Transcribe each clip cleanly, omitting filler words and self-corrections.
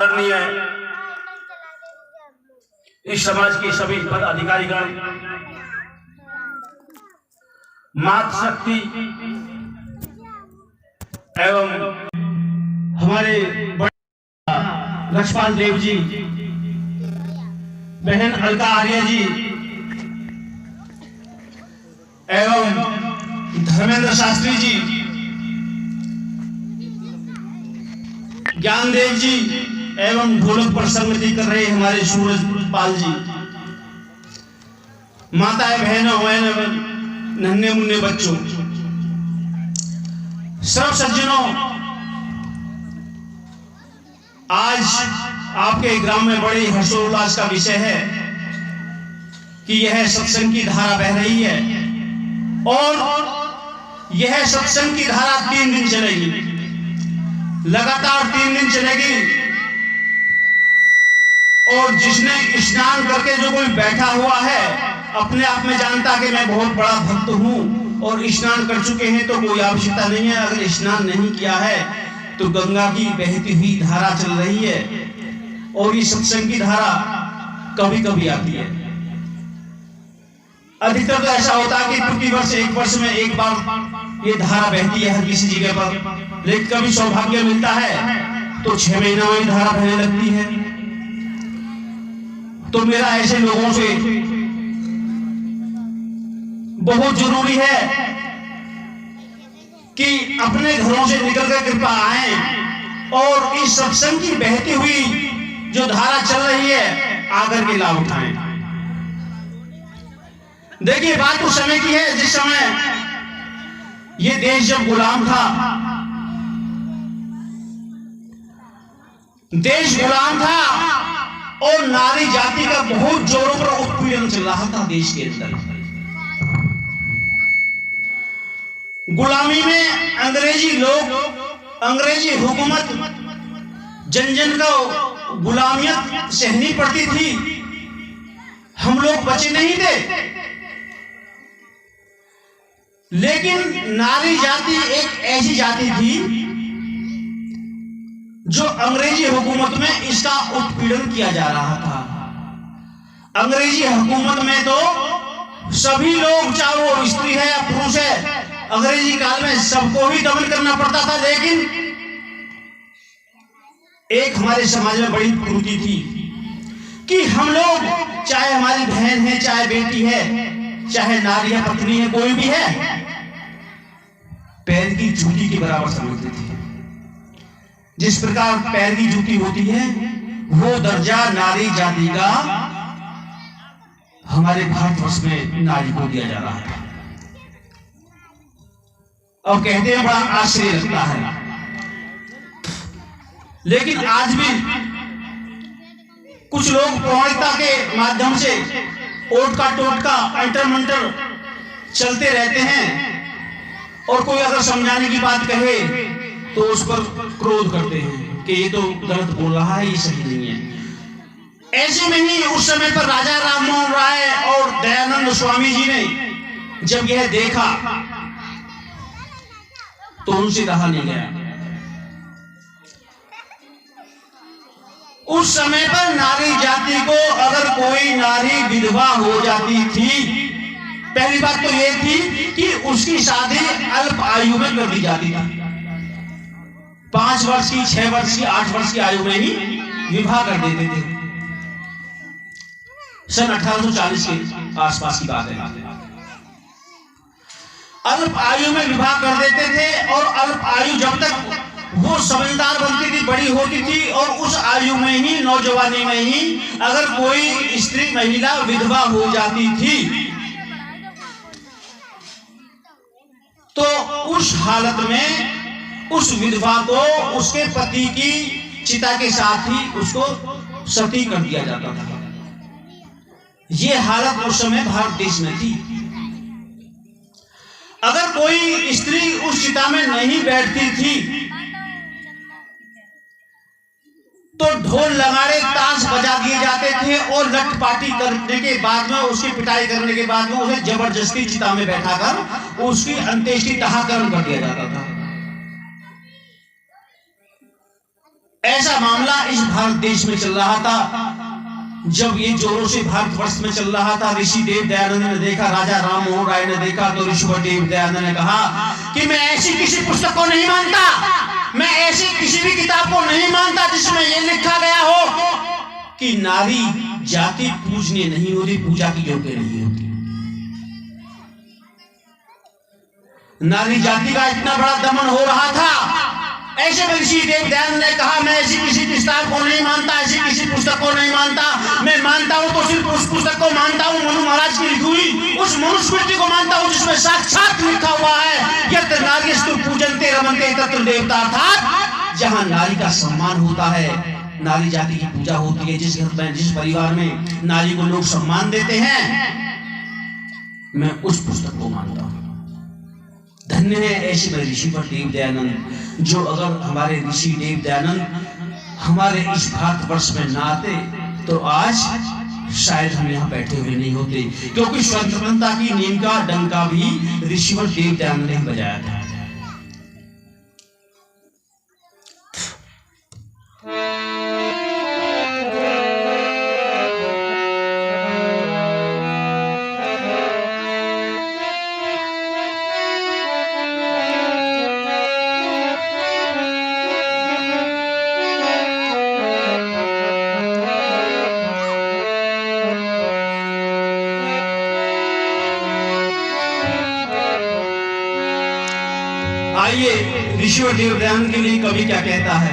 आदरणीय इस समाज के सभी पदाधिकारीगण, मातृशक्ति एवं हमारे लक्ष्मण देव जी, बहन अलका आर्य जी एवं धर्मेंद्र शास्त्री जी, ज्ञानदेव जी एवं ढोलक पर संगति कर रहे हमारे सूरज पाल जी, माताएं बहनों एवं नन्हे मुन्ने बच्चों, सब सज्जनों, आज आपके ग्राम में बड़े हर्षोल्लास का विषय है कि यह सत्संग की धारा बह रही है और यह सत्संग की धारा 3 दिन चलेगी, लगातार 3 दिन चलेगी। और जिसने स्नान करके जो कोई बैठा हुआ है, अपने आप में जानता कि मैं बहुत बड़ा भक्त हूं और स्नान कर चुके हैं, तो कोई आवश्यकता नहीं है। अगर स्नान नहीं किया है तो गंगा की बहती हुई धारा चल रही है और ये सत्संग की धारा कभी कभी आती है। अधिकतर तो ऐसा होता है कि प्रति वर्ष 1 वर्ष में एक बार ये धारा बहती है हर किसी जगह पर, लेकिन कभी सौभाग्य मिलता है तो 6 महीना में धारा बहने लगती है। तो मेरा ऐसे लोगों से बहुत जरूरी है कि अपने घरों से निकलकर कृपया आए और इस सत्संग की बहती हुई जो धारा चल रही है आकर के लाभ उठाएं। देखिए, बात उस समय की है जिस समय ये देश जब गुलाम था, देश गुलाम था और नारी जाति का बहुत जोरों पर उत्पीड़न चल रहा था देश के अंदर। गुलामी में अंग्रेजी लोग, अंग्रेजी हुकूमत जन जन को गुलामियत सहनी पड़ती थी, हम लोग बचे नहीं थे। लेकिन नारी जाति एक ऐसी जाति थी जो अंग्रेजी हुकूमत में इसका उत्पीड़न किया जा रहा था। अंग्रेजी हुकूमत में तो सभी लोग, चाहे वो स्त्री है या पुरुष है, अंग्रेजी काल में सबको ही दमन करना पड़ता था। लेकिन एक हमारे समाज में बड़ी कुरीति थी कि हम लोग, चाहे हमारी बहन है, चाहे बेटी है, चाहे नारी है, पत्नी है, कोई भी है, पैर की जूती के बराबर समझते थे। जिस प्रकार पैर की जूती होती है, वो दर्जा नारी जाति का हमारे भारतवर्ष में नारी को दिया जा रहा है। और कहते हैं बड़ा आश्चर्य लगता है, लेकिन आज भी कुछ लोग पौराणिकता के माध्यम से ओट का टोटका अंटर मंटर चलते रहते हैं और कोई अगर समझाने की बात कहे तो उस पर क्रोध करते हैं कि ये तो गलत बोल रहा है, ये सही नहीं है। ऐसे में ही उस समय पर राजा राम मोहन राय और दयानंद स्वामी जी ने जब यह देखा तो उनसे रहा नहीं गया। उस समय पर नारी जाति को अगर कोई नारी विधवा हो जाती थी, पहली बात तो यह थी कि उसकी शादी अल्प आयु में कर दी जाती थी। 5 वर्ष की, 6 वर्ष की, 8 वर्ष की आयु में ही विवाह कर देते थे। सन 1840 के आसपास की बात है। अल्प आयु में विवाह कर देते थे और अल्प आयु जब तक वो समझदार बनती थी, बड़ी होती थी, और उस आयु में ही, नौजवानी में ही अगर कोई स्त्री महिला विधवा हो जाती थी तो उस हालत में उस विधवा को उसके पति की चिता के साथ ही उसको सती कर दिया जाता था। यह हालत उस समय भारत देश में थी। अगर कोई स्त्री उस चिता में नहीं बैठती थी तो ढोल लगाड़े ताश बजा दिए जाते थे और लठपाटी करने के बाद में, उसकी पिटाई करने के बाद में उसे जबरदस्ती चिता में बैठाकर उसकी अंत्येष्टि दाहकर्म कर दिया जाता था। ऐसा मामला इस भारत देश में चल रहा था, जब ये जोरों से भारतवर्ष में चल रहा था, ऋषि देव दयानंद ने देखा, राजा राम मोहन राय ने देखा, तो ऋषिवर देव दयानंद ने कहा कि मैं ऐसी किसी पुस्तक को नहीं मानता, मैं ऐसी किसी भी किताब को नहीं मानता जिसमें यह लिखा गया हो कि नारी जाति पूजनीय नहीं होती, पूजा की योग्य नहीं होती। नारी जाति का इतना बड़ा दमन हो रहा था, ऐसे में ऋषि देव दयानंद ने कहा मैं ऐसी किसी किताब को नहीं मानता, ऐसी किसी पुस्तक को नहीं मानता, मैं मानता हूं तो सिर्फ उस पुस्तक को मानता हूं, मनु महाराज की लिखी हुई उस मनुस्मृति को मानता हूं जिसमें साक्षात लिखा हुआ है यत्र नार्यस्तु पूजन्ते रमन्ते तत्र देवता, अर्थात जहां नारी का सम्मान होता है, नारी जाति की पूजा होती है, जिस घर में जिस परिवार में नारी को लोग सम्मान देते हैं, मैं उस पुस्तक को मानता हूं। धन्य है ऐसे में ऋषिवर देव दयानंद, जो अगर हमारे ऋषि देव दयानंद हमारे इस भारतवर्ष में ना आते तो आज शायद हम यहाँ बैठे हुए नहीं होते, क्योंकि स्वतंत्रता की नींव का डंका भी ऋषिवर देव दयानंद ने बजाया था। आइए ऋषिवर देव दयानंद के लिए कवि क्या कहता है।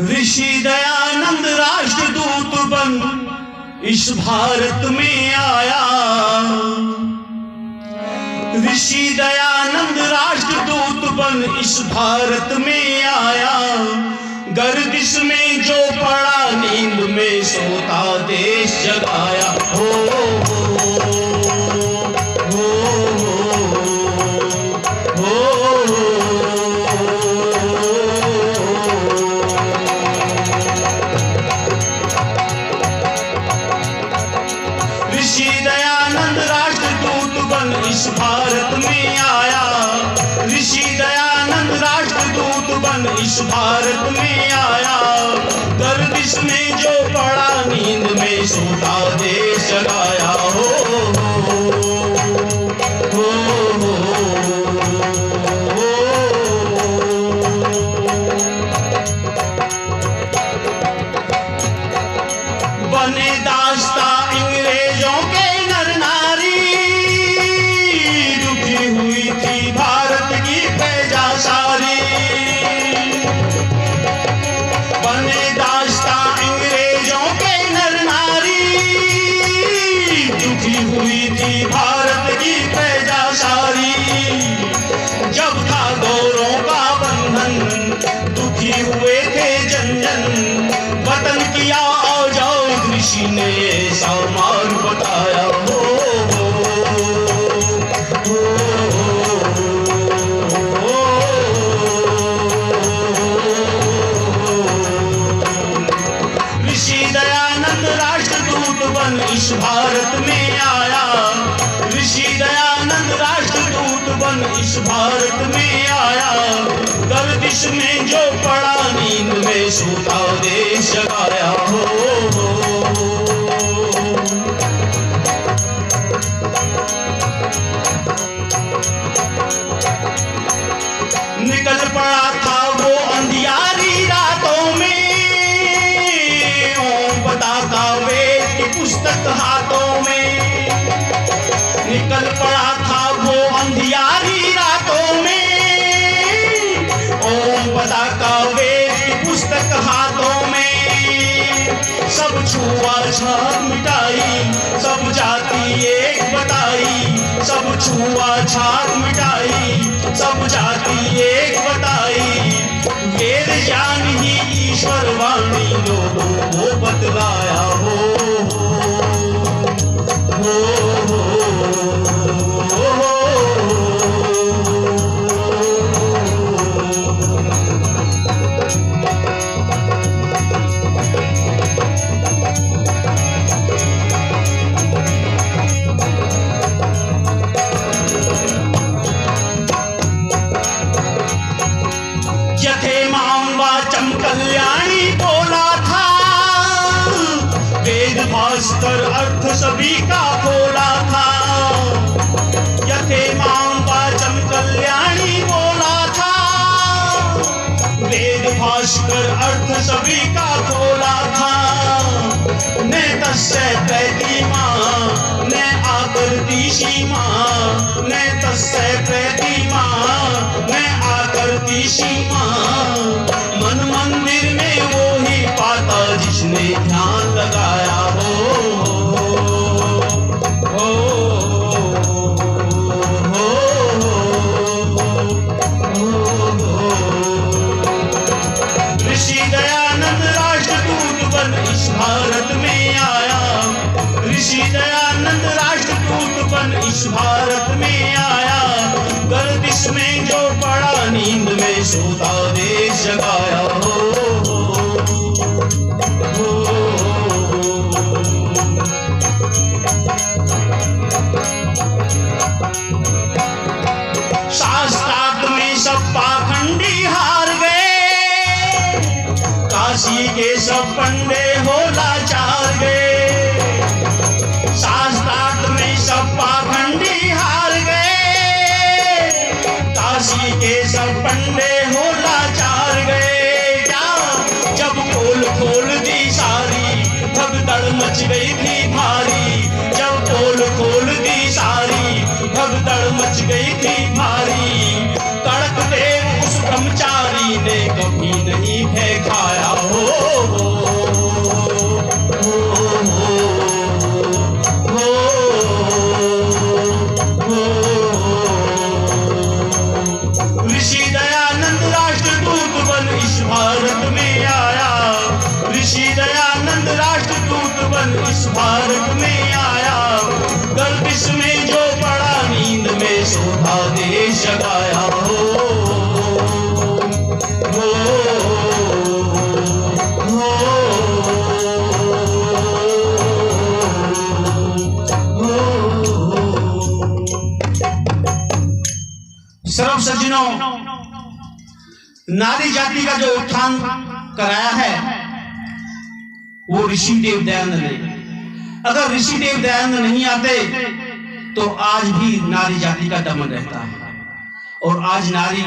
ऋषि दयानंद राष्ट्रदूत बन इस भारत में आया, ऋषि दयानंद राष्ट्रदूत बन इस भारत में आया, गर्दिश में जो पड़ा नींद में सोता देश जगाया। हो ऋषि दयानंद राष्ट्रदूत बन इस भारत में आया, ऋषि दयानंद राष्ट्रदूत बन इस भारत में आया, गर्दिश में जो पड़ा नींद में सोता देश जगाया। बने दास्ता अंग्रेजों के नर नारी, दुखी हुई थी भारत की प्रजा सारी। बने दास्ता अंग्रेजों के नर नारी, दुखी हुई थी भारत की प्रजा सारी। जब था गौरों का बंधन, दुखी हुए थे जन जन, वतन किया ऋषि ने ऐसा मार्ग बताया। ऋषि दयानंद राष्ट्रदूत बन इस भारत में आया, ऋषि दयानंद राष्ट्रदूत बन इस भारत में आया, गर्दिश में जो पड़ा नींद में सोता देश जगाया। निकल पड़ा था वो अंधियारी रातों में, ओम पताका वेद की पुस्तक हाथों में। निकल पड़ा था वो अंधियारी रातों में, ओम पताका वेद की पुस्तक हाथों में। सब छुआछूत मिटाई, सब जाति एक बताई, सब छुआछूत मिटाई, सब जाति एक बताई। वेद ज्ञान ही ईश्वर वाणी लोगों को बतलाया। यथे मां भास्कर अर्थ सभी का खोला था, यथे मां वाचम कल्याणी बोला था। वेद भास्कर अर्थ सभी का खोला था, न तस्य प्रतिमा न आकृति सीमा, न तस्य प्रतिमा न आकृति सीमा। मन मंदिर में वो ही पाता जिसने ध्यान लगाया हो। ऋषि दयानंद राष्ट्रदूत बन इस भारत में आया, ऋषि दयानंद राष्ट्रदूत बन इस भारत में आया। गर्दिश में जो पड़ा नींद में सोता देश जगाया हो। शास्त्रार्थ में सब पाखंडी हार गए, काशी के सब पंडे हो लाचार गए। शास्त्रार्थ में सब पाखंडी हार गए, काशी के सब पंडे हो लाचार गए। क्या जब पोल खोल दी सारी भगदड़ मच गई थी भारी, जब पोल खोल दी सारी भगदड़ मच गई थी भारी। कड़क देव उस ब्रह्मचारी ने कभी नहीं भय खाया हो। ऋषि दयानंद राष्ट्रदूत बन इस भारत में आया, ऋषि दयानंद राष्ट्रदूत बन इस भारत में आया। गर्दिश में जो पड़ा नींद में सोता देश जगाया हो। सर्व सज्जनों, नारी जाति का जो उत्थान कराया है वो ऋषिदेव दयानंद ने। अगर ऋषिदेव दयानंद नहीं आते तो आज भी नारी जाति का दमन रहता है, और आज नारी